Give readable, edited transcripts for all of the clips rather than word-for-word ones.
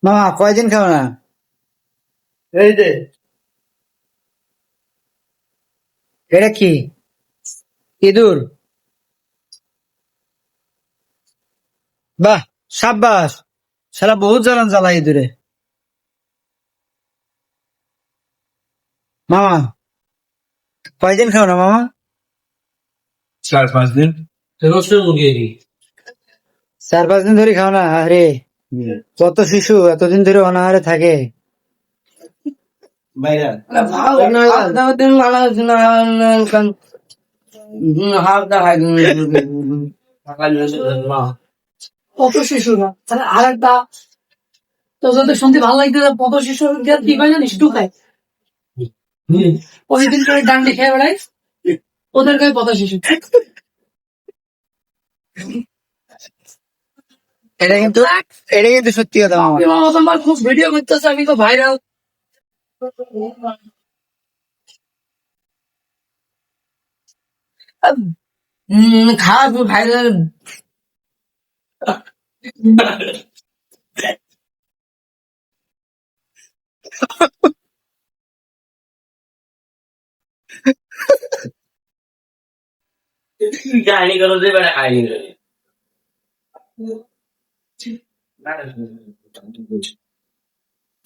মামা কয়দিন খাও না? এই যে এটা কি ইঁদুর? বাহ, সাব্বাস। শালা বহুত জ্বালান জ্বালা ইঁদুরে। মামা কয়দিন খাও না মামা? 4-5 দিন। রোস্টের মুরগি এরি 4-5 দিন ধরে খাও না? আরে কত শিশু এতদিন ধরে অনাহারে থাকে। বাইরা পথ শিশু না তাহলে আর একটা তোদের শুনতে ভালো লাগছে পথ শিশু কি হয় জানিস টুকায় প্রতিদিন করে ডান্ডি খেয়ে বেড়াই ওদের গায়ে পথ শিশু। এটা কিন্তু সত্যি কথা মামা। আমার খুব ভিডিও করতেছে আমি তো ভাইরাল। খারাপ ভাইরাল। কাহিনী করো যে বেটা কাহিনী করে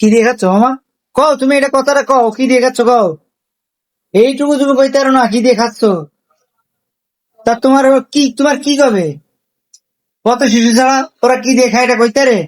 কি দিয়ে খাচ্ছ মামা? কও তুমি এটা কথাটা কও, কি দিয়ে খাচ্ছ কও? এইটুকু তুমি কইতে পারো না কি দিয়ে খাচ্ছ? তা তোমার কি কবে? কত শিশু ছাড়া ওরা কি দিয়ে খায় এটা কইতে রে?